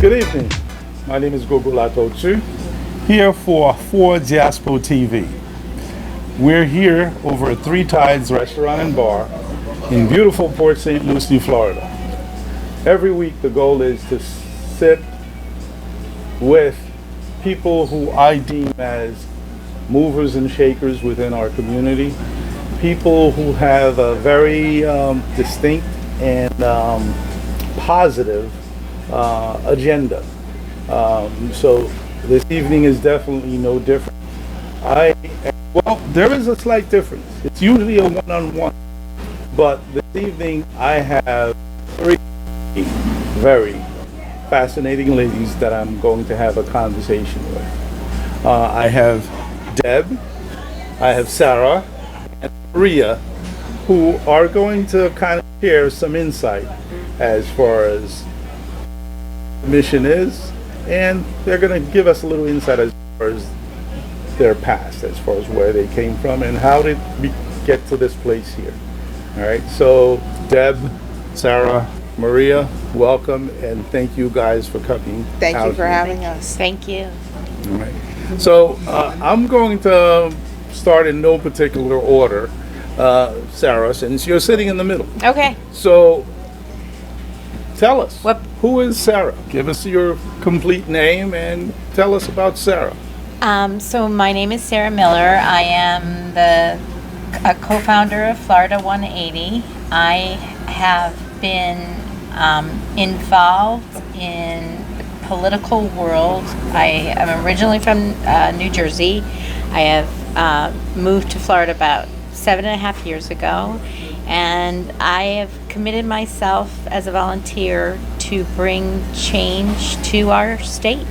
Good evening. My name is GOGO LATORTUE, here for Jaspo TV. We're here over at Three Tides Restaurant and Bar in beautiful Port St. Lucie, Florida. Every week the goal is to sit with people who I deem as movers and shakers within our community, people who have a very distinct and positive agenda. So this evening is definitely no different. Well, there is a slight difference. It's usually a one-on-one, but this evening I have three very fascinating ladies that I'm going to have a conversation with. I have Deb, I have Sarah, and Maria, who are going to kind of share some insight as far as the mission is, and they're going to give us a little insight as far as their past, as far as where they came from and how did we get to this place here. All right, so Deb, Sarah, Maria, welcome, and thank you guys for coming. Thank you for here. having us. Thank you. All right. So I'm going to start in no particular order, Sarah, since you're sitting in the middle. Okay. So tell us, What- who is Sarah? Give us your complete name and tell us about Sarah. So my name is Sarah Miller. I am a co-founder of Florida 180. I have been involved in the political world. I am originally from New Jersey. I have moved to Florida about 7.5 years ago, and I have committed myself as a volunteer to bring change to our state.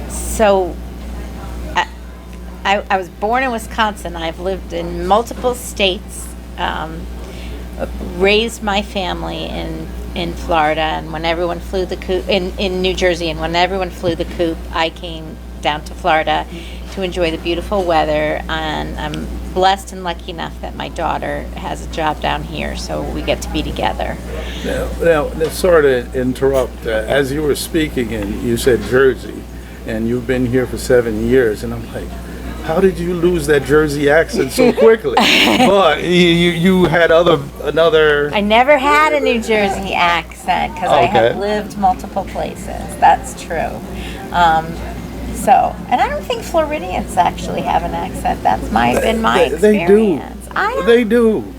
So I was born in Wisconsin. I've lived in multiple states, raised my family in Florida, and when everyone flew the coop in New Jersey, and when everyone flew the coop, I came down to Florida to enjoy the beautiful weather, and I'm blessed and lucky enough that my daughter has a job down here, so we get to be together. Now sorry to interrupt. As you were speaking, and you said Jersey, and you've been here for 7 years, and I'm like, how did you lose that Jersey accent so quickly? But you had another. I never had a New Jersey accent because I have lived multiple places. That's true. And I don't think Floridians actually have an accent. That's been my experience. They do.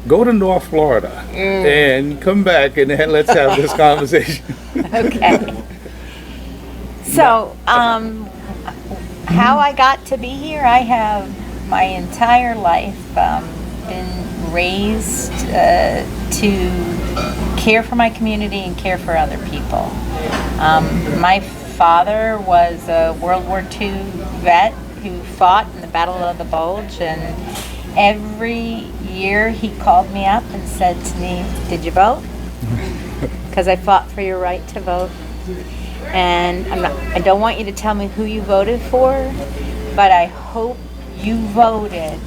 Go to North Florida and come back and let's have this conversation. Okay. So, how I got to be here, I have my entire life been raised to care for my community and care for other people. My father was a World War II vet who fought in the Battle of the Bulge, and every year he called me up and said to me, "Did you vote?" Because I fought for your right to vote. And I don't want you to tell me who you voted for, but I hope you voted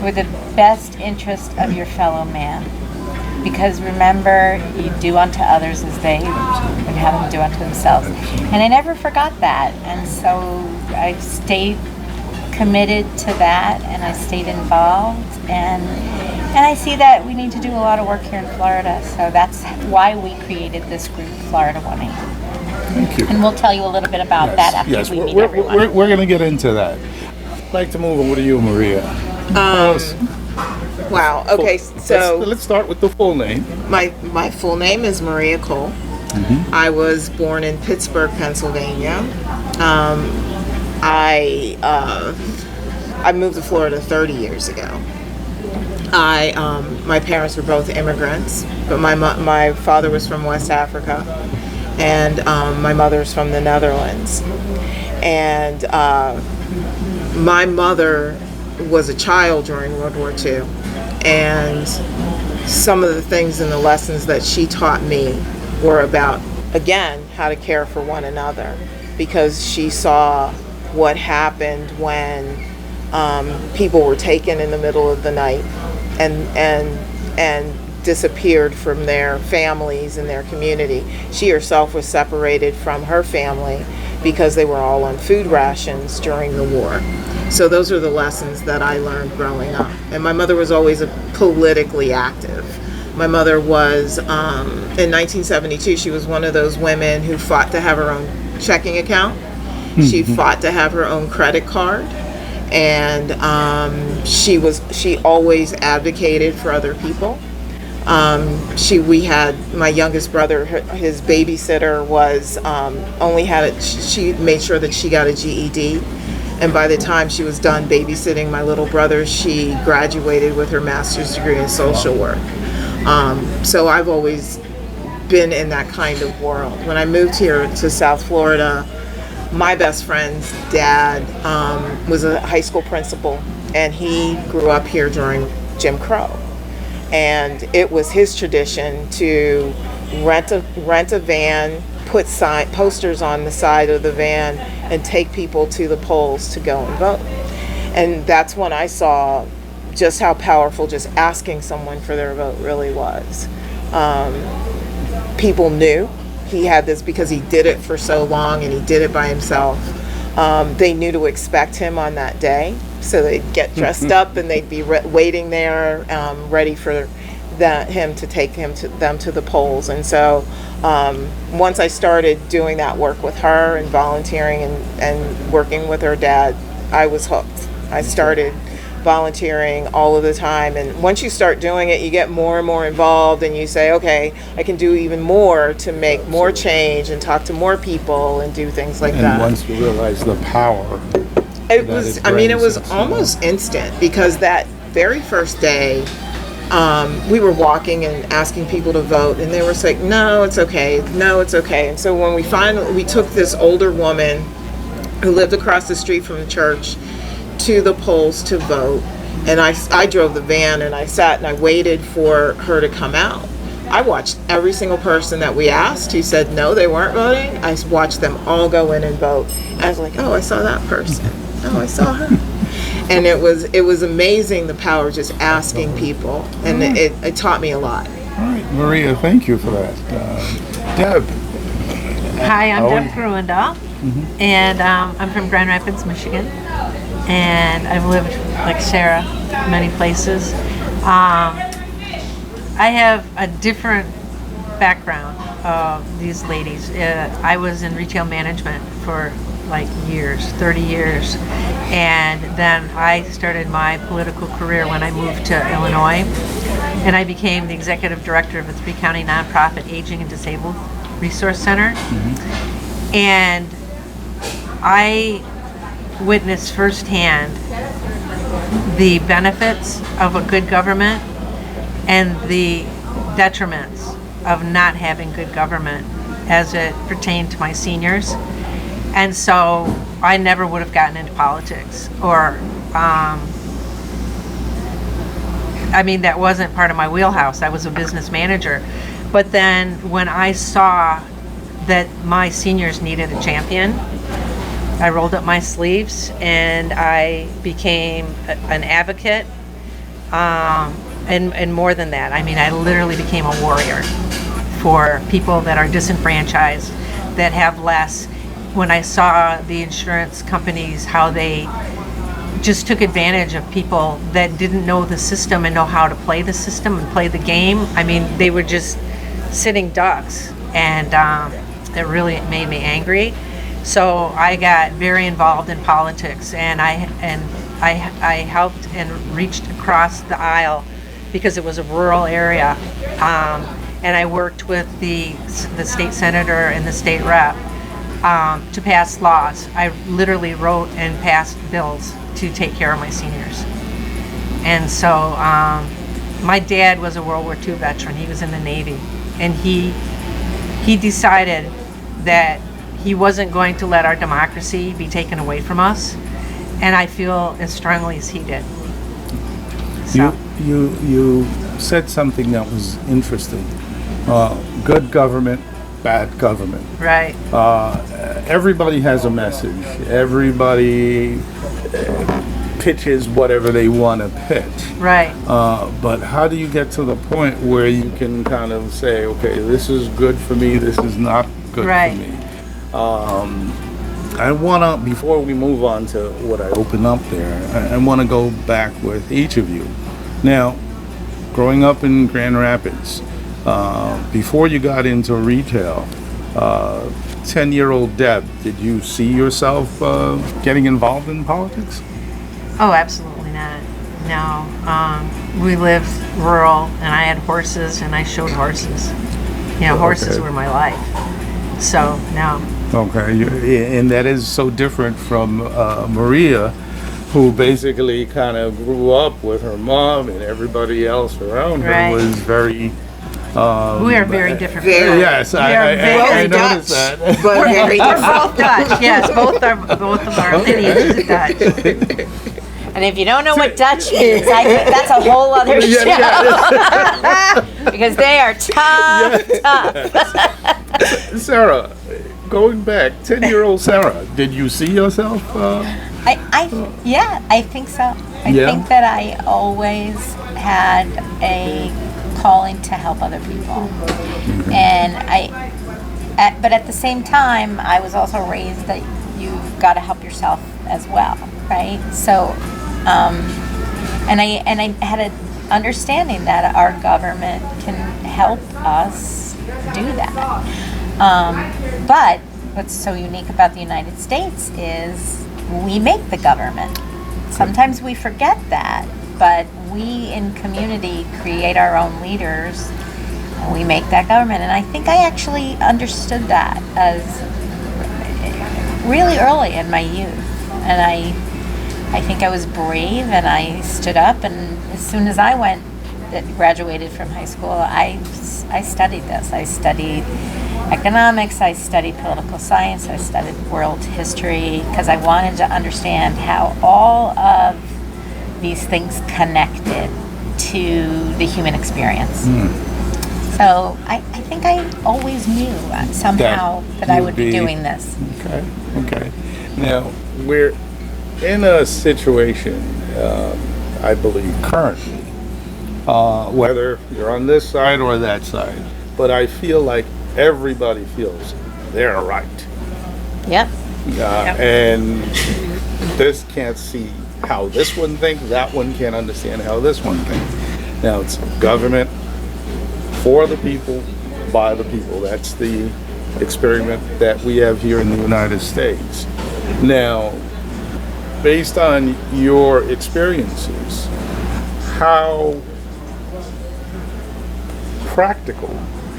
for the best interest of your fellow man. Because remember, you do unto others as they would have them do unto themselves. And I never forgot that. And so I stayed committed to that, and I stayed involved. And I see that we need to do a lot of work here in Florida. So that's why we created this group, Florida 180. Thank you. And we'll tell you a little bit about that after we meet everyone. We're going to get into that. I'd like to move over to you, Maria. Wow. Okay. So let's start with the full name. my full name is Maria Cole. Mm-hmm. I was born in Pittsburgh, Pennsylvania. I moved to Florida 30 years ago. My parents were both immigrants, but my father was from West Africa, and my mother's from the Netherlands. And my mother was a child during World War II, and some of the things and the lessons that she taught me were about, again, how to care for one another, because she saw what happened when people were taken in the middle of the night and disappeared from their families and their community. She herself was separated from her family because they were all on food rations during the war. So those are the lessons that I learned growing up. And my mother was always politically active. My mother was, in 1972, she was one of those women who fought to have her own checking account. She fought to have her own credit card. And she always advocated for other people. We had my youngest brother, his babysitter was she made sure that she got a GED. And by the time she was done babysitting my little brother, she graduated with her master's degree in social work. So I've always been in that kind of world. When I moved here to South Florida, my best friend's dad was a high school principal, and he grew up here during Jim Crow. And it was his tradition to rent a van, put posters on the side of the van, and take people to the polls to go and vote. And that's when I saw just how powerful just asking someone for their vote really was. People knew he had this because he did it for so long and he did it by himself. They knew to expect him on that day, so they'd get dressed up and they'd be waiting there, ready for him to take them to the polls. And so once I started doing that work with her and volunteering and working with her dad, I was hooked. I started volunteering all of the time, and once you start doing it, you get more and more involved, and you say, okay, I can do even more to make more change and talk to more people and do things like that. And once you realize the power, it was almost instant, because that very first day we were walking and asking people to vote, and they were saying, no, it's okay. And so when we took this older woman who lived across the street from the church to the polls to vote, and I drove the van, and I sat and I waited for her to come out. I watched every single person that we asked who said no, they weren't voting. I watched them all go in and vote. I was like, oh, I saw that person. Oh, I saw her. And it was amazing, the power of just asking people, and it taught me a lot. All right, Maria, thank you for that. Deb. Hi, I'm Deb Groendal, and I'm from Grand Rapids, Michigan, and I've lived, like Sarah, many places. I have a different background of these ladies. I was in retail management for like years, 30 years, and then I started my political career when I moved to Illinois, and I became the executive director of a 3-county nonprofit aging and disabled resource center. And I witnessed firsthand the benefits of a good government and the detriments of not having good government as it pertained to my seniors. And so I never would have gotten into politics, or that wasn't part of my wheelhouse. I was a business manager. But then when I saw that my seniors needed a champion, I rolled up my sleeves and I became an advocate, and more than that. I literally became a warrior for people that are disenfranchised, that have less. When I saw the insurance companies, how they just took advantage of people that didn't know the system and know how to play the system and play the game. They were just sitting ducks, and it really made me angry. So I got very involved in politics, and I helped and reached across the aisle because it was a rural area, and I worked with the state senator and the state rep to pass laws. I literally wrote and passed bills to take care of my seniors. And so my dad was a World War II veteran. He was in the Navy, and he decided that he wasn't going to let our democracy be taken away from us, and I feel as strongly as he did. So. You said something that was interesting. Good government, bad government. Right. Everybody has a message. Everybody pitches whatever they want to pitch. Right. But how do you get to the point where you can kind of say, okay, this is good for me, this is not good Right. for me? I want to, before we move on to what I open up there, I want to go back with each of you. Now, growing up in Grand Rapids, before you got into retail, 10-year-old Deb, did you see yourself getting involved in politics? Oh, absolutely not. No. We lived rural, and I had horses, and I showed horses. You know, horses were my life. So, no. Okay, and that is so different from Maria, who basically kind of grew up with her mom and everybody else around her Right. was very... We are very different. Very. Yes, I very noticed Dutch, that. but very We're different. both Dutch. Yes, both of our lineage is Dutch. And if you don't know what Dutch means, I think that's a whole other show. Because they are tough. Sarah, going back, 10-year-old Sarah, did you see yourself? Yeah, I think so. I Yeah. think that I always had a calling to help other people. And but at the same time, I was also raised that you've got to help yourself as well, right? So, and I had an understanding that our government can help us do that. But what's so unique about the United States is we make the government. Sometimes we forget that, but we in community create our own leaders. And we make that government, and I think I actually understood that as really early in my youth. And I think I was brave, and I stood up. And as soon as I graduated from high school, I studied this. I studied economics. I studied political science. I studied world history because I wanted to understand how all of these things connected to the human experience. So I think I always knew somehow that I would be doing this. Okay. Now, we're in a situation, I believe, currently, whether you're on this side or that side, but I feel like everybody feels they're right. Yep. And this can't see how this one thinks, that one can't understand how this one thinks. Now, it's government for the people, by the people. That's the experiment that we have here in the United States. Now, based on your experiences, how practical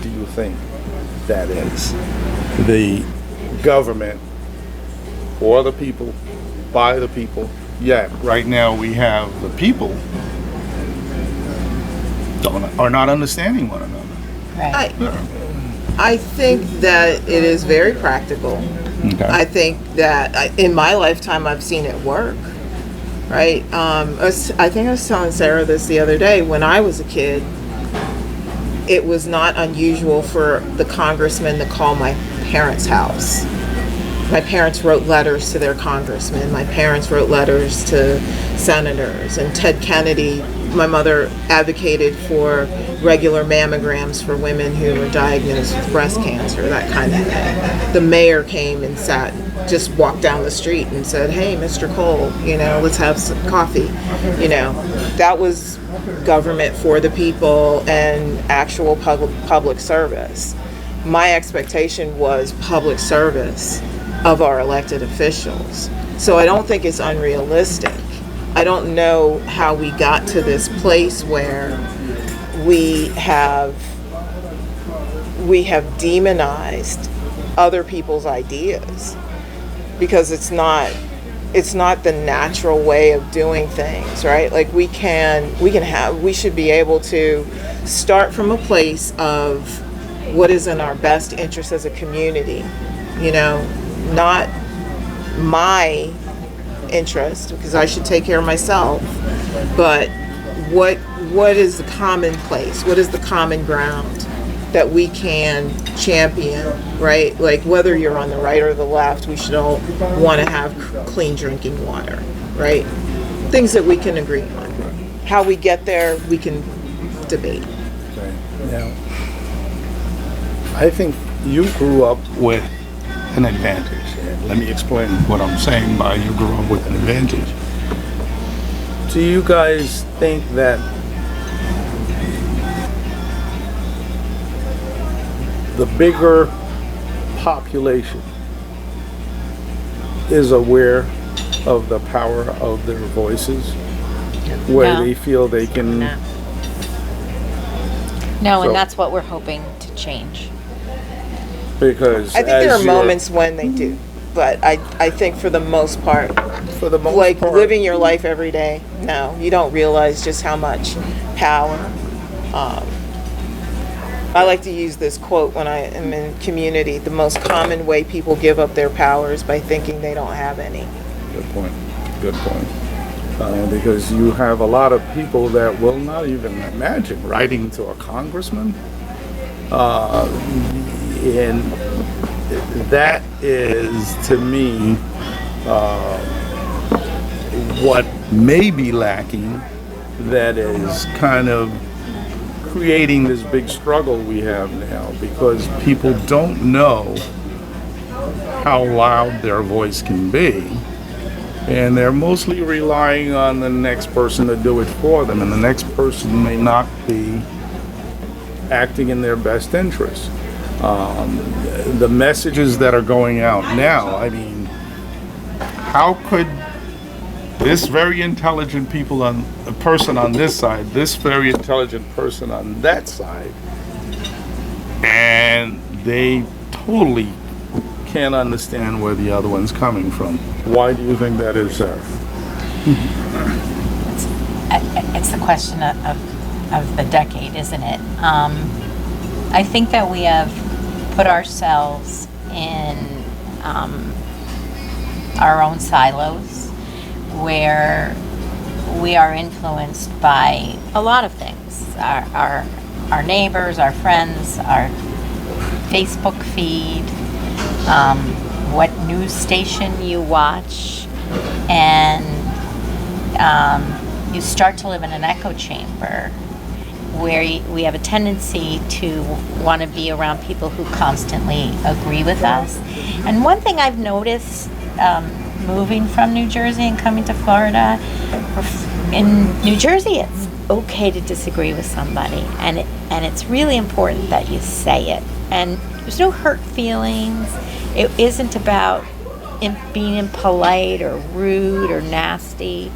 do you think that is? The government for the people, by the people. Yet, right now we have the people are not understanding one another. Right. I think that it is very practical. Okay. I think that in my lifetime I've seen it work. Right? I think I was telling Sarah this the other day. When I was a kid, it was not unusual for the congressman to call my parents' house. My parents wrote letters to their congressmen. My parents wrote letters to senators. And Ted Kennedy, my mother advocated for regular mammograms for women who were diagnosed with breast cancer, that kind of thing. The mayor came and just walked down the street and said, "Hey, Mr. Cole, let's have some coffee." That was government for the people and actual public service. My expectation was public service of our elected officials. So I don't think it's unrealistic. I don't know how we got to this place where we have demonized other people's ideas, because it's not the natural way of doing things, right? Like we should be able to start from a place of what is in our best interest as a community, not my interest, because I should take care of myself, but what is the common place? What is the common ground that we can champion, right? Like whether you're on the right or the left, we should all want to have clean drinking water, right? things that we can agree on. How we get there, we can debate. Okay. Now, I think you grew up with an advantage. And let me explain what I'm saying by you grew up with an advantage. Do you guys think that the bigger population is aware of the power of their voices, where No. they feel they can? No. No, So- and that's what we're hoping to change. Because I think there as are you're- moments when they do, but I think for the most part, for the most like part, living your life every day, no, you don't realize just how much power. I like to use this quote when I am in community: the most common way people give up their power is by thinking they don't have any. Good point. Good point. Because you have a lot of people that will not even imagine writing to a congressman. And that is, to me, what may be lacking, that is kind of creating this big struggle we have now, because people don't know how loud their voice can be. And they're mostly relying on the next person to do it for them, and the next person may not be acting in their best interest. The messages that are going out now, I mean, how could this very intelligent person on this side, this very intelligent person on that side, and they totally can't understand where the other one's coming from? Why do you think that is, Sarah? It's the question of the decade, isn't it? I think that we have put ourselves in our own silos where we are influenced by a lot of things. Our neighbors, our friends, our Facebook feed, what news station you watch, and you start to live in an echo chamber where we have a tendency to want to be around people who constantly agree with us. And one thing I've noticed moving from New Jersey and coming to Florida, in New Jersey it's okay to disagree with somebody, and it's really important that you say it. And there's no hurt feelings. It isn't about being impolite or rude or nasty.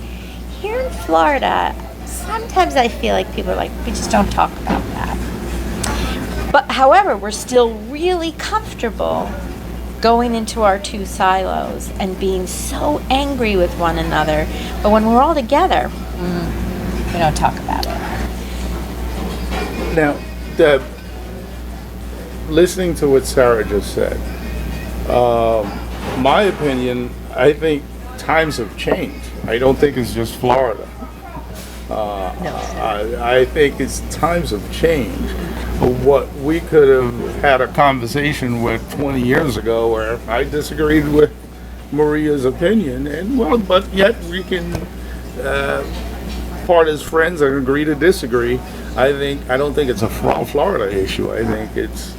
Here in Florida, sometimes I feel like people are like, we just don't talk about that. But however, we're still really comfortable going into our two silos and being so angry with one another. But when we're all together, we don't talk about it. Now, listening to what Sarah just said, my opinion, I think times have changed. I don't think it's just Florida. I think it's times have changed. What we could have had a conversation with 20 years ago where I disagreed with Maria's opinion, and but yet we can part as friends and agree to disagree. I don't think it's a Florida issue. I think it's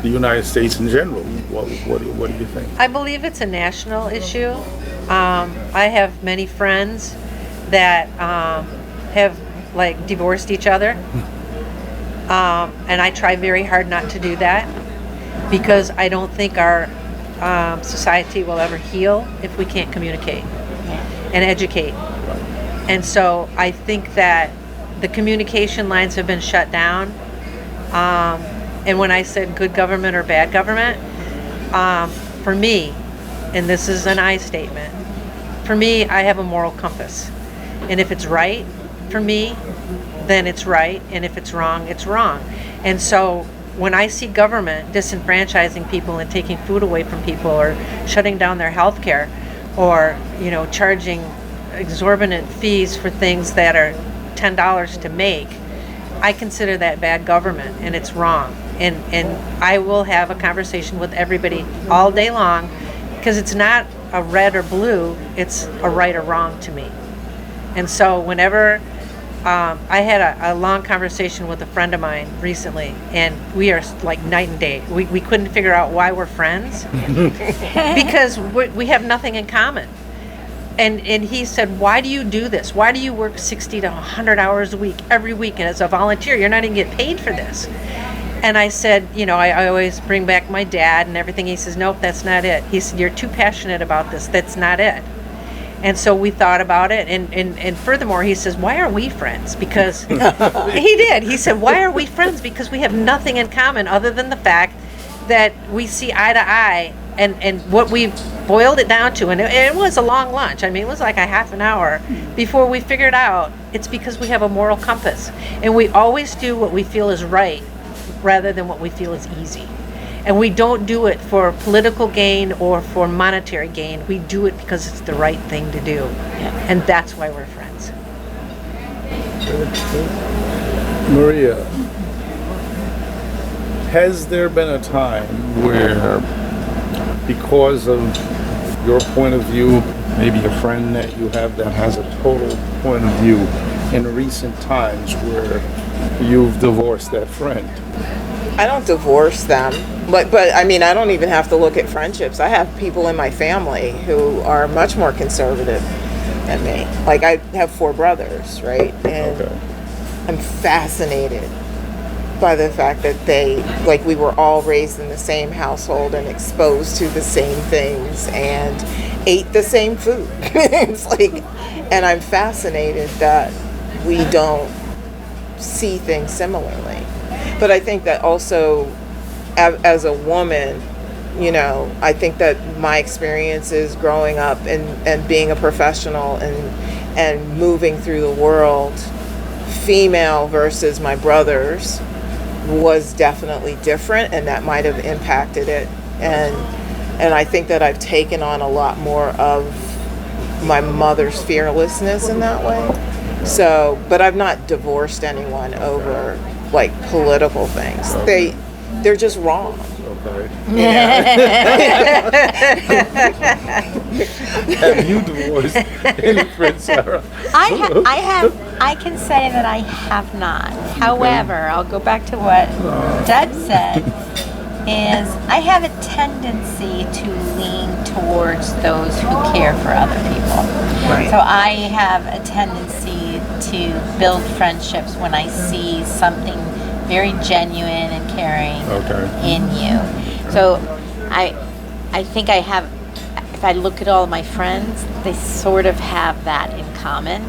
the United States in general. What do you think? I believe it's a national issue. I have many friends that have like divorced each other, and I try very hard not to do that because I don't think our society will ever heal if we can't communicate and educate. And so I think that the communication lines have been shut down. And when I said good government or bad government, for me, and this is an I statement, for me, I have a moral compass. And if it's right for me, then it's right. And if it's wrong, it's wrong. And so when I see government disenfranchising people and taking food away from people or shutting down their health care or, charging exorbitant fees for things that are $10 to make, I consider that bad government, and it's wrong. And I will have a conversation with everybody all day long because it's not a red or blue, it's a right or wrong to me. And so whenever I had a long conversation with a friend of mine recently, and we are like night and day. We couldn't figure out why we're friends because we have nothing in common. And he said, why do you do this? Why do you work 60 to 100 hours a week, every week, and as a volunteer? You're not even getting paid for this. And I said, I always bring back my dad and everything. He says, nope, that's not it. He said, you're too passionate about this. That's not it. And so we thought about it. And furthermore, he says, why are we friends? Because he did. He said, why are we friends? Because we have nothing in common other than the fact that we see eye to eye. And what we boiled it down to, and it was a long lunch. I mean, it was like a half an hour before we figured out it's because we have a moral compass. And we always do what we feel is right rather than what we feel is easy. And we don't do it for political gain or for monetary gain. We do it because it's the right thing to do. Yeah. And that's why we're friends. Maria, has there been a time where, because of your point of view, maybe a friend that you have that has a total point of view, in recent times where you've divorced that friend? I don't divorce them, but I mean, I don't even have to look at friendships. I have people in my family who are much more conservative than me. Like, I have 4 brothers, right? And I'm fascinated by the fact that we were all raised in the same household and exposed to the same things and ate the same food. It's like, and I'm fascinated that we don't see things similarly. But I think that also, as a woman, I think that my experiences growing up and being a professional and moving through the world, female versus my brothers, was definitely different, and that might have impacted it. And I think that I've taken on a lot more of my mother's fearlessness in that way. So, but I've not divorced anyone over like political things. They're just wrong. Okay. Have you divorced any friends, Sarah? I can say that I have not. However, I'll go back to what Deb said, is I have a tendency to lean towards those who care for other people. Right. So I have a tendency to build friendships when I see something very genuine and caring in you. So I think I have, if I look at all of my friends, they sort of have that in common.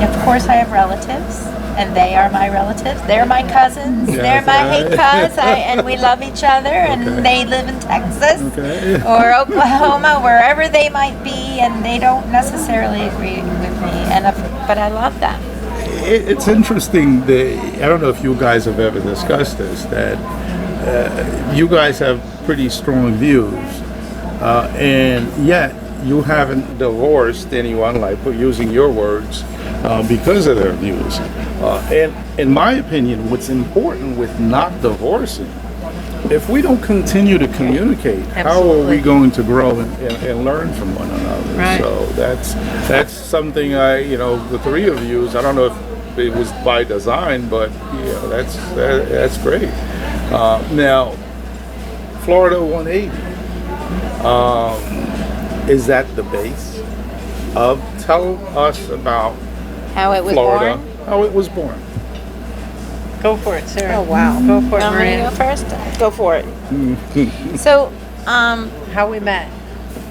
Of course, I have relatives, and they are my relatives. They're my cousins. They're my hey cuz, and we love each other, and they live in Texas or Oklahoma, wherever they might be, and they don't necessarily agree with me. But I love them. It's interesting that, I don't know if you guys have ever discussed this, that you guys have pretty strong views, and yet you haven't divorced anyone, like using your words, because of their views. And in my opinion, what's important with not divorcing, if we don't continue to communicate, how are we going to grow and learn from one another? Right. So that's something the 3 of you, I don't know if it was by design, but that's great. Now, Florida 180, is that the base of? Tell us about How it was Florida, born. how it was born. Go for it, Sarah. Oh, wow. Go for it, Want me to Maria. go first? Go for it. So, How we met.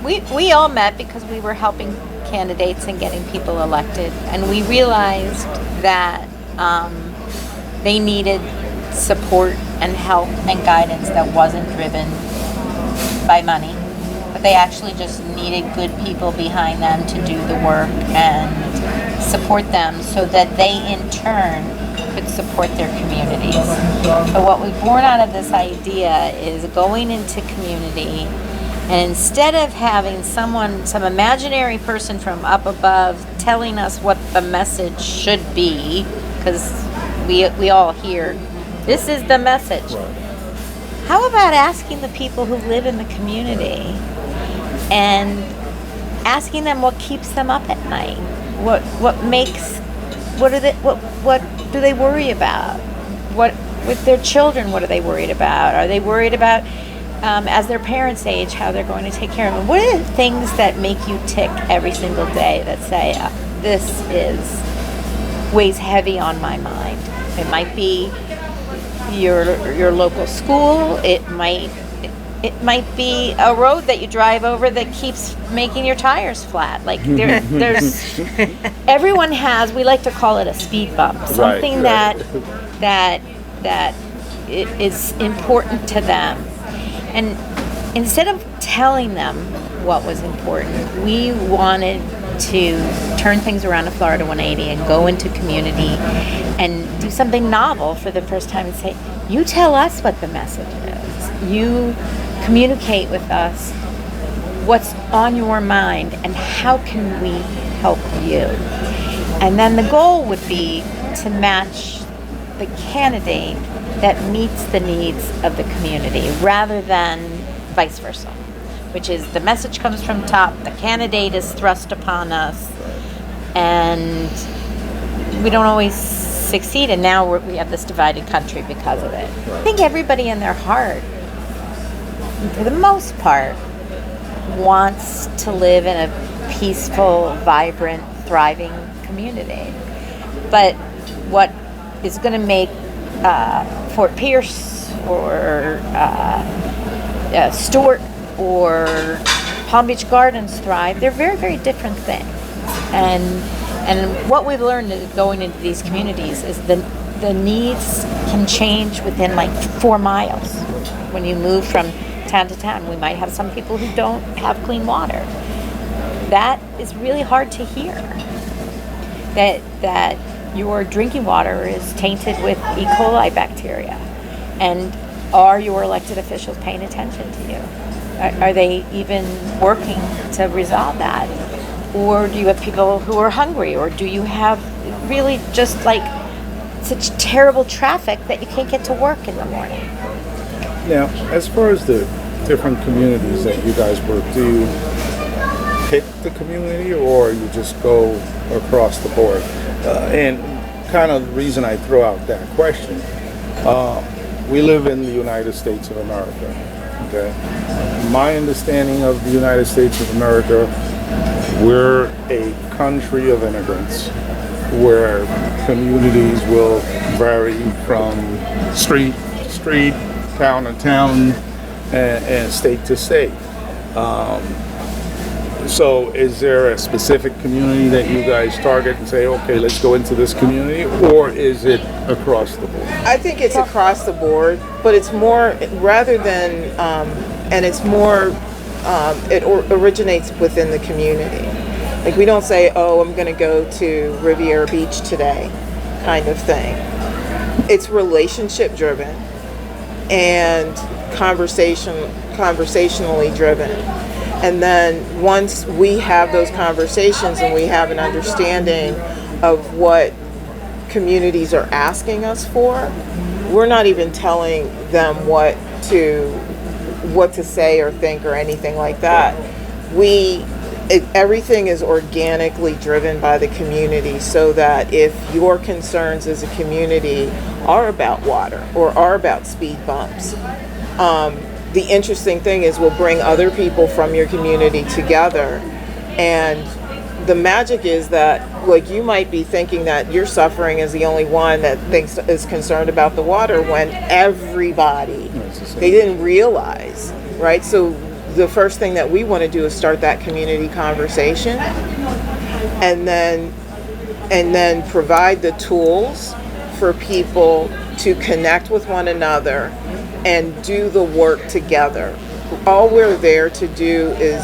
we all met because we were helping candidates and getting people elected, and we realized that they needed support and help and guidance that wasn't driven by money, but they actually just needed good people behind them to do the work and support them so that they in turn could support their communities. So what was born out of this idea is going into community, and instead of having some imaginary person from up above telling us what the message should be, because we all hear, this is the message. How about asking the people who live in the community and asking them what keeps them up at night. What do they worry about? What with their children? What are they worried about? Are they worried about as their parents age, how they're going to take care of them? What are the things that make you tick every single day that say this weighs heavy on my mind? It might be your local school. It might be a road that you drive over that keeps making your tires flat. Like there's everyone has. We like to call it a speed bump. Something that it is important to them. And instead of telling them what was important, we wanted to turn things around to Florida 180 and go into community and do something novel for the first time and say, you tell us what the message is. You communicate with us what's on your mind and how can we help you. And then the goal would be to match the candidate that meets the needs of the community rather than vice versa, which is the message comes from top, the candidate is thrust upon us, and we don't always succeed, and now we have this divided country because of it. I think everybody in their heart, for the most part, wants to live in a peaceful, vibrant, thriving community. But what is going to make Fort Pierce or Stewart or Palm Beach Gardens thrive, they're very, very different things. And what we've learned going into these communities is the needs can change within like 4 miles. When you move from town to town, we might have some people who don't have clean water. That is really hard to hear. That your drinking water is tainted with E. coli bacteria. And are your elected officials paying attention to you? Are they even working to resolve that? Or do you have people who are hungry? Or do you have really just like such terrible traffic that you can't get to work in the morning? Now, as far as the different communities that you guys work, do you pick the community or you just go across the board? And kind of the reason I throw out that question, we live in the United States of America, okay? My understanding of the United States of America, we're a country of immigrants where communities will vary from street to street, town to town, and state to state. So is there a specific community that you guys target and say, okay, let's go into this community, or is it across the board? I think it's across the board, but it's more, rather than, and it's more, it originates within the community. Like we don't say, oh, I'm going to go to Riviera Beach today, kind of thing. It's relationship driven and conversationally driven. And then once we have those conversations and we have an understanding of what communities are asking us for, we're not even telling them what to say or think or anything like that. Everything is organically driven by the community, so that if your concerns as a community are about water or are about speed bumps, the interesting thing is we'll bring other people from your community together, and the magic is that, like, you might be thinking that you're suffering as the only one that is concerned about the water, when everybody, they didn't realize, right? So the first thing that we want to do is start that community conversation, and then provide the tools for people to connect with one another and do the work together. All we're there to do is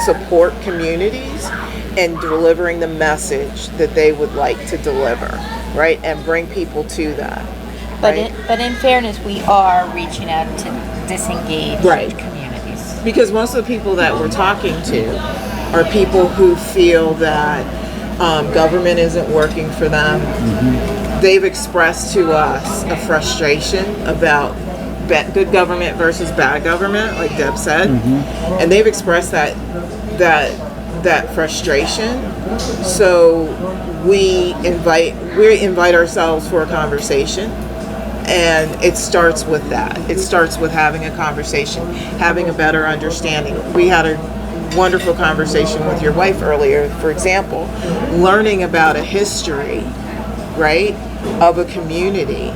support communities and delivering the message that they would like to deliver, right? And bring people to that. But in fairness, we are reaching out to disengaged communities. Because most of the people that we're talking to are people who feel that government isn't working for them. Mm-hmm. They've expressed to us a frustration about good government versus bad government, like Deb said, and they've expressed that that frustration. So we invite ourselves for a conversation. And it starts with that. It starts with having a conversation, having a better understanding. We had a wonderful conversation with your wife earlier, for example, learning about a history, right, of a community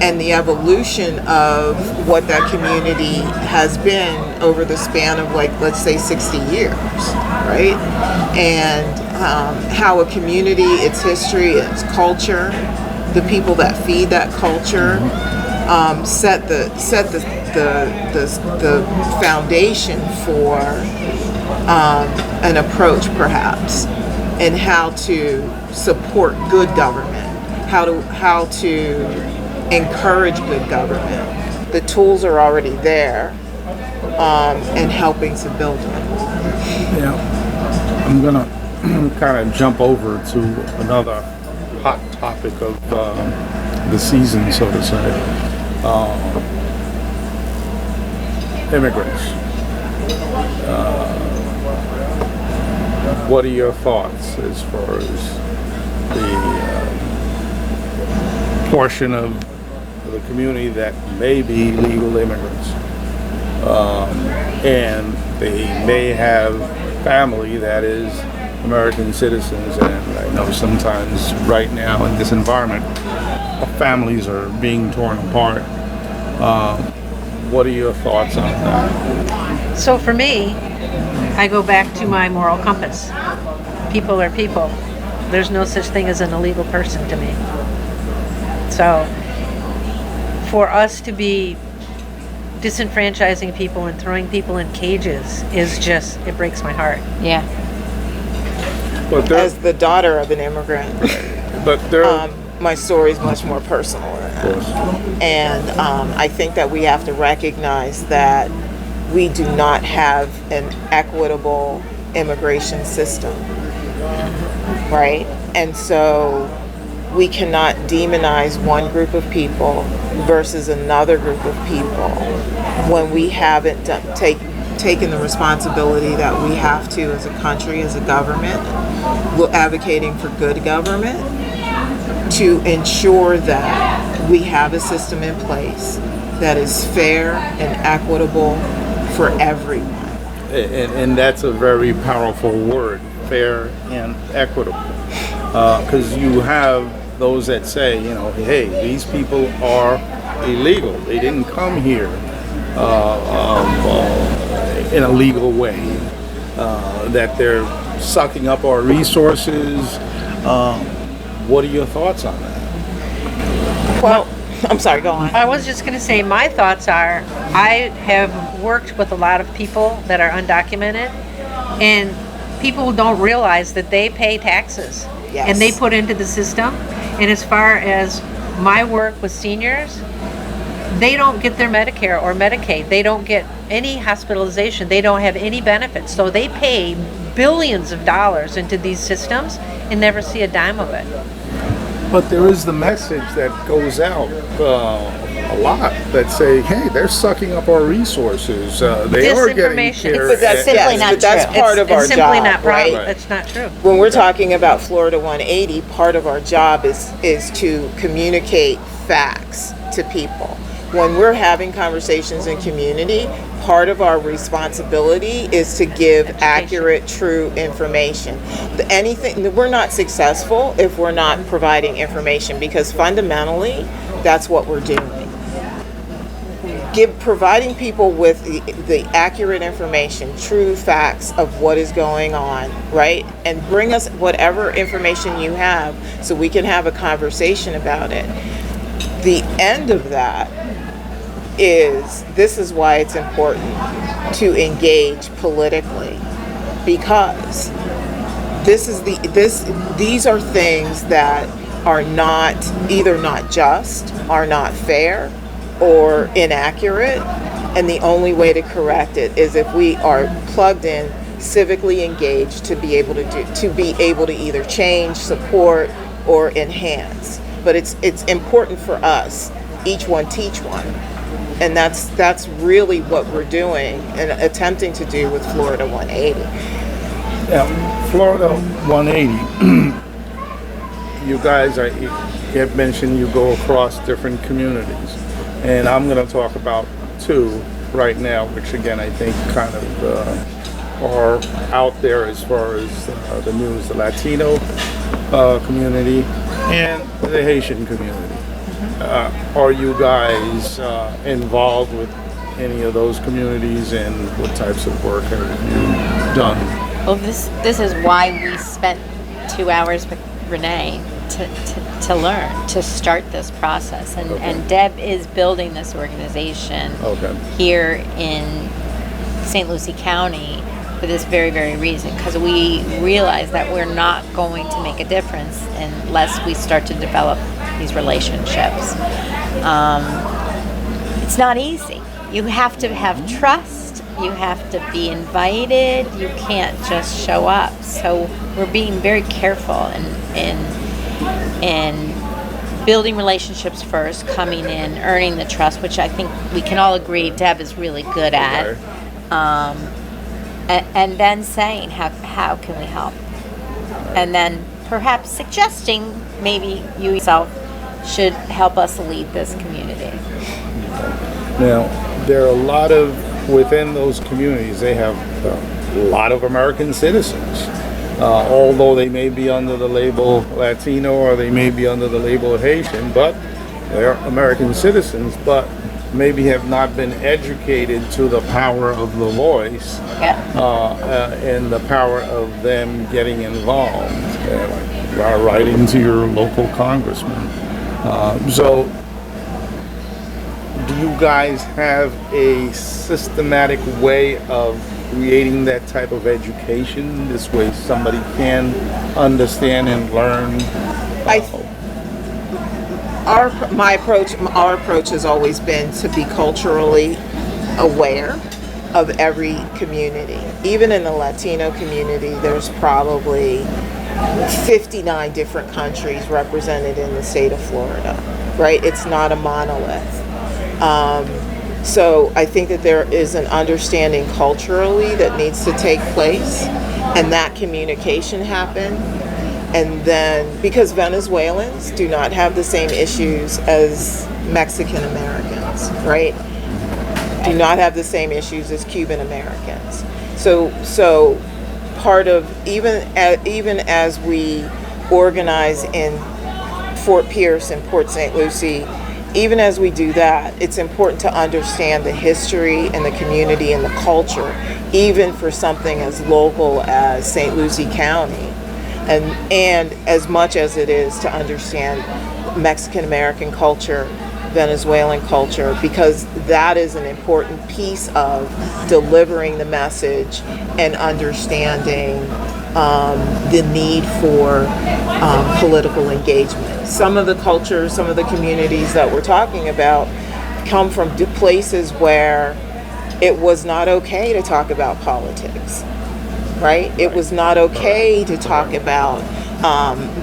and the evolution of what that community has been over the span of, like, let's say 60 years, right? And how a community, its history, its culture, the people that feed that culture, set the foundation for an approach, perhaps, and how to support good government, how to encourage good government. The tools are already there, and helping to build them. Yeah, I'm gonna kind of jump over to another hot topic of the season, so to say. Immigrants. What are your thoughts as far as the portion of the community that may be legal immigrants, and they may have family that is American citizens, and I know sometimes right now in this environment, families are being torn apart. What are your thoughts on that? So for me, I go back to my moral compass. People are people. There's no such thing as an illegal person to me. So for us to be disenfranchising people and throwing people in cages is just, it breaks my heart. Yeah. But As the daughter of an immigrant, my story is much more personal than that. And I think that we have to recognize that we do not have an equitable immigration system, right? And so we cannot demonize one group of people versus another group of people when we haven't taken the responsibility that we have to as a country, as a government, advocating for good government, to ensure that we have a system in place that is fair and equitable for everyone. And that's a very powerful word, fair and equitable. Because you have those that say, you know, hey, these people are illegal. They didn't come here in a legal way. That they're sucking up our resources. What are your thoughts on that? Well, I'm sorry, go on. I was just going to say, my thoughts are, I have worked with a lot of people that are undocumented, and people don't realize that they pay taxes. Yes. And they put into the system. And as far as my work with seniors, they don't get their Medicare or Medicaid. They don't get any hospitalization. They don't have any benefits. So they pay billions of dollars into these systems and never see a dime of it. But there is the message that goes out a lot that say, hey, they're sucking up our resources. They are getting Disinformation. care. But that's simply not but that's true. part of our It's simply job, not right? right. It's not true. When we're talking about Florida 180, part of our job is to communicate facts to people. When we're having conversations in community, part of our responsibility is to give accurate, true information. We're not successful if we're not providing information, because fundamentally, that's what we're doing. Providing people with the accurate information, true facts of what is going on, right? And bring us whatever information you have so we can have a conversation about it. The end of that this is why it's important to engage politically, because these are things that are either not just, are not fair, or inaccurate, and the only way to correct it is if we are plugged in, civically engaged, to be able to either change, support, or enhance. But it's important for us, each one teach one. And that's really what we're doing and attempting to do with Florida 180. Florida 180, you guys are, you have mentioned you go across different communities. And I'm going to talk about two right now, which again I think kind of are out there as far as the news, the Latino community and the Haitian community. Are you guys involved with any of those communities, and what types of work have you done? Well, this is why we spent 2 hours with Renee to learn, to start this process. And Deb is building this organization here in St. Lucie County for this very, very reason, because we realize that we're not going to make a difference unless we start to develop these relationships. It's not easy. You have to have trust. You have to be invited. You can't just show up. So we're being very careful in building relationships first, coming in, earning the trust, which I think we can all agree Deb is really good at. And then saying, how can we help? And then perhaps suggesting maybe you yourself should help us lead this community. Now, there are a lot of, within those communities, they have a lot of American citizens. Although they may be under the label Latino or they may be under the label Haitian, but they're American citizens, but maybe have not been educated to the power of the voice and the power of them getting involved, like writing to your local congressman. So do you guys have a systematic way of creating that type of education? This way somebody can understand and learn. Our approach has always been to be culturally aware of every community. Even in the Latino community, there's probably 59 different countries represented in the state of Florida, right? It's not a monolith. So I think that there is an understanding culturally that needs to take place, and that communication happen. And then, because Venezuelans do not have the same issues as Mexican Americans, right? Do not have the same issues as Cuban Americans. So part of, even as we organize in Fort Pierce and Port St. Lucie, even as we do that, it's important to understand the history and the community and the culture, even for something as local as St. Lucie County. And as much as it is to understand Mexican American culture, Venezuelan culture, because that is an important piece of delivering the message and understanding the need for political engagement. Some of the cultures, some of the communities that we're talking about come from places where it was not okay to talk about politics, right? It was not okay to talk about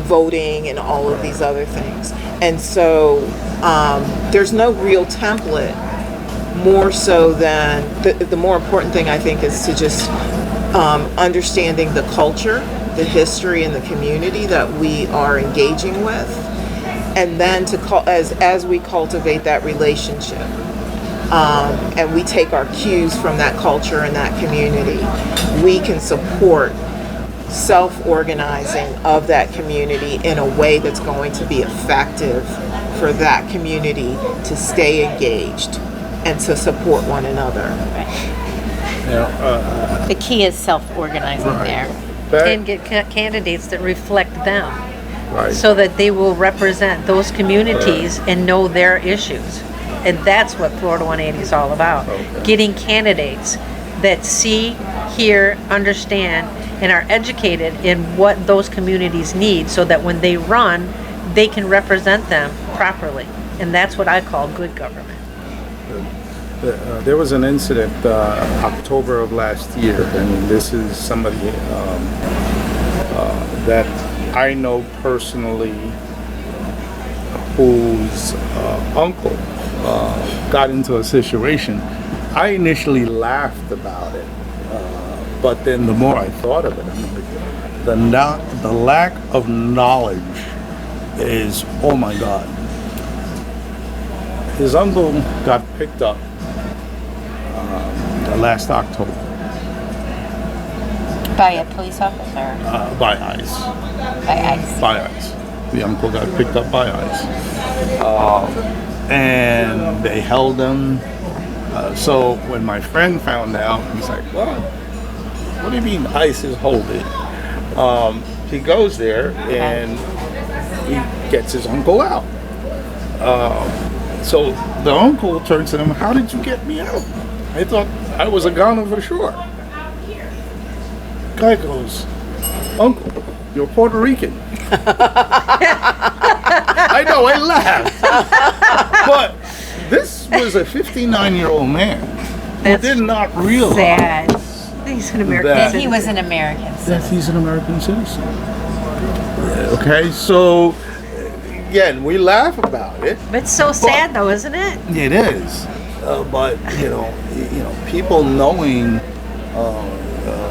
voting and all of these other things. And so there's no real template, more so than, the more important thing I think is to just understanding the culture, the history, and the community that we are engaging with, and then to as we cultivate that relationship, and we take our cues from that culture and that community, we can support self-organizing of that community in a way that's going to be effective for that community to stay engaged and to support one another. The key is self-organizing there. And get candidates that reflect them, so that they will represent those communities and know their issues. And that's what Florida 180 is all about. Getting candidates that see, hear, understand, and are educated in what those communities need, so that when they run, they can represent them properly. And that's what I call good government. There was an incident October of last year, and this is somebody that I know personally, whose uncle got into a situation. I initially laughed about it But then the more I thought of it, I'm like, the lack of knowledge is, oh my God. His uncle got picked up last October By a police officer? by ICE. By ICE. By ICE. The uncle got picked up by ICE. And they held him. So when my friend found out, he's like, well, what do you mean ICE is holding? He goes there and he gets his uncle out. So the uncle turns to him, how did you get me out? I thought I was a goner for sure. Guy goes, Uncle, you're Puerto Rican. I know, I laughed. But this was a 59-year-old man who did not realize Sad. He's an American That- He was an American that citizen. he's an American citizen. Okay, so again, we laugh about it. It's so sad, though, isn't it? It is, but people knowing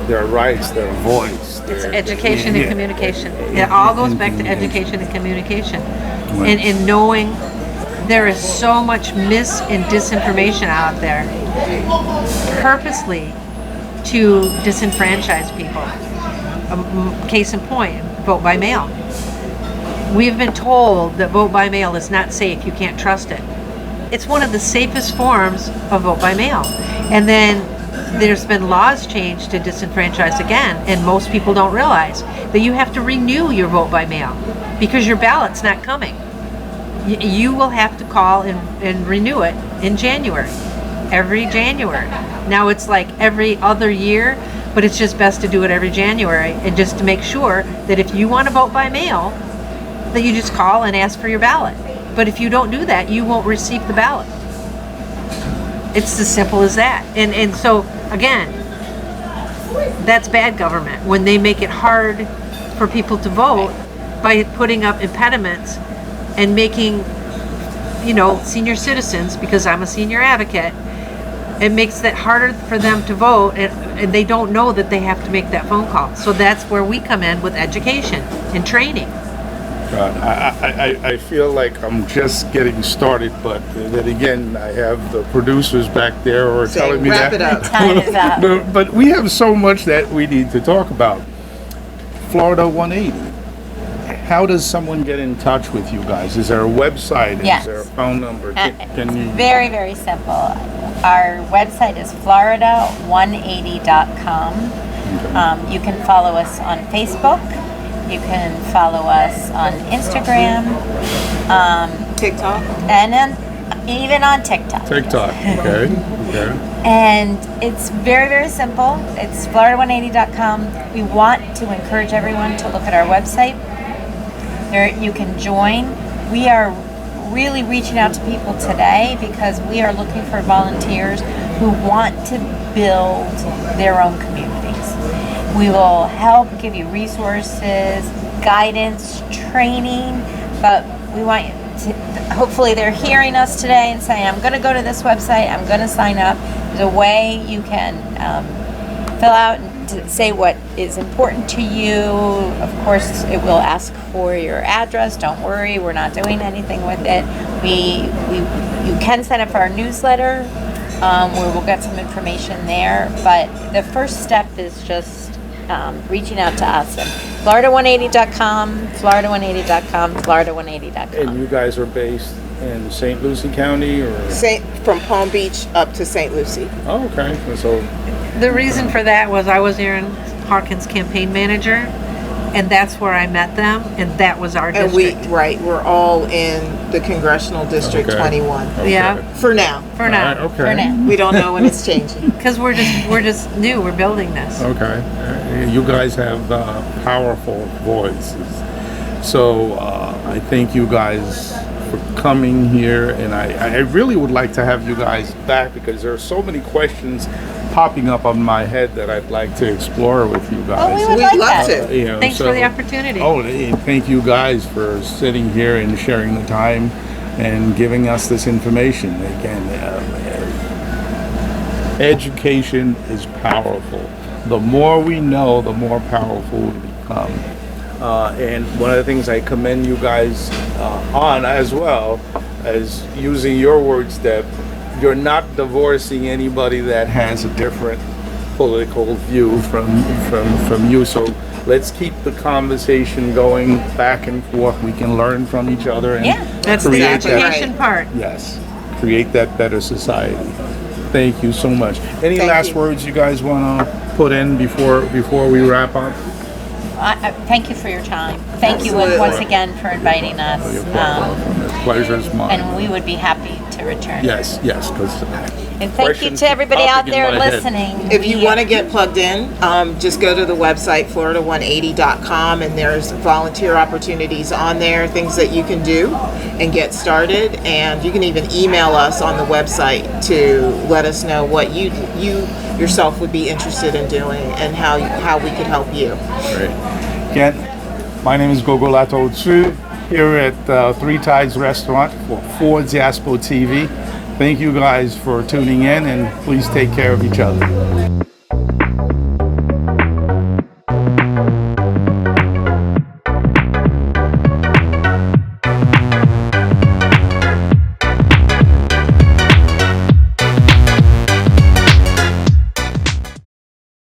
their rights, their voice. It's their- education yeah. and communication. It all goes back to education and communication. Right. And knowing there is so much mis and disinformation out there purposely to disenfranchise people. Case in point, vote by mail. We've been told that vote by mail is not safe, you can't trust it. It's one of the safest forms of vote by mail. And then there's been laws changed to disenfranchise again, and most people don't realize that you have to renew your vote by mail because your ballot's not coming. You will have to call and renew it in January, every January. Now it's like every other year, but it's just best to do it every January, and just to make sure that if you want to vote by mail, that you just call and ask for your ballot. But if you don't do that, you won't receive the ballot. It's as simple as that. And so, again, that's bad government when they make it hard for people to vote by putting up impediments and making, senior citizens, because I'm a senior advocate, it makes it harder for them to vote, and they don't know that they have to make that phone call. So that's where we come in with education and training. God, I feel like I'm just getting started, but then again, I have the producers back there who are Say, telling me wrap that. it up. Time is up. But we have so much that we need to talk about. Florida 180. How does someone get in touch with you guys? Is there a website? Yes. Is there a phone number? Can you? Very, very simple. Our website is florida180.com. You can follow us on Facebook. You can follow us on Instagram, TikTok. and then even on TikTok. TikTok. Okay. Okay. And it's very, very simple. It's florida180.com. We want to encourage everyone to look at our website. There you can join. We are really reaching out to people today because we are looking for volunteers who want to build their own communities. We will help give you resources, guidance, training, but we want you to, hopefully they're hearing us today and saying, I'm going to go to this website, I'm going to sign up. There's a way you can fill out and to say what is important to you. Of course, it will ask for your address. Don't worry, we're not doing anything with it. You can sign up for our newsletter, where we'll get some information there. But the first step is just reaching out to us. And Florida180.com, Florida180.com, Florida180.com. And you guys are based in St. Lucie County, or? From Palm Beach up to St. Lucie. Oh, okay. So. The reason for that was I was Aaron Hawkins' campaign manager, and that's where I met them, and that was our And district. we're all in the Congressional District Okay. 21. Okay. Yeah. For now. For now. All right, okay. For now. We don't know when it's changing. Because we're just new. We're building this. Okay. You guys have powerful voices. So I thank you guys for coming here, and I really would like to have you guys back because there are so many questions popping up on my head that I'd like to explore with you guys. Oh, we would We'd like love that. to. Thanks for the opportunity. Oh, and thank you guys for sitting here and sharing the time and giving us this information. Again, education is powerful. The more we know, the more powerful we become. And one of the things I commend you guys on as well as using your words, Deb, you're not divorcing anybody that has a different political view from you. So let's keep the conversation going back and forth. We can learn from each other and Yeah. That's the create that, education part. yes, create that better society. Thank you so much. Any Thank last you. words you guys want to put in before we wrap up? Thank you for your time. Thank you Absolutely. once again for inviting us. You're quite welcome. The pleasure is mine. And we would be happy to return. Yes, because And thank you to everybody out there listening. If you want to get plugged in, just go to the website florida180.com, and there's volunteer opportunities on there, things that you can do and get started. And you can even email us on the website to let us know what you yourself would be interested in doing and how we could help you. Great. Again, my name is GOGO LATORTUE here at Three Tides Restaurant for Diaspo TV. Thank you guys for tuning in, and please take care of each other.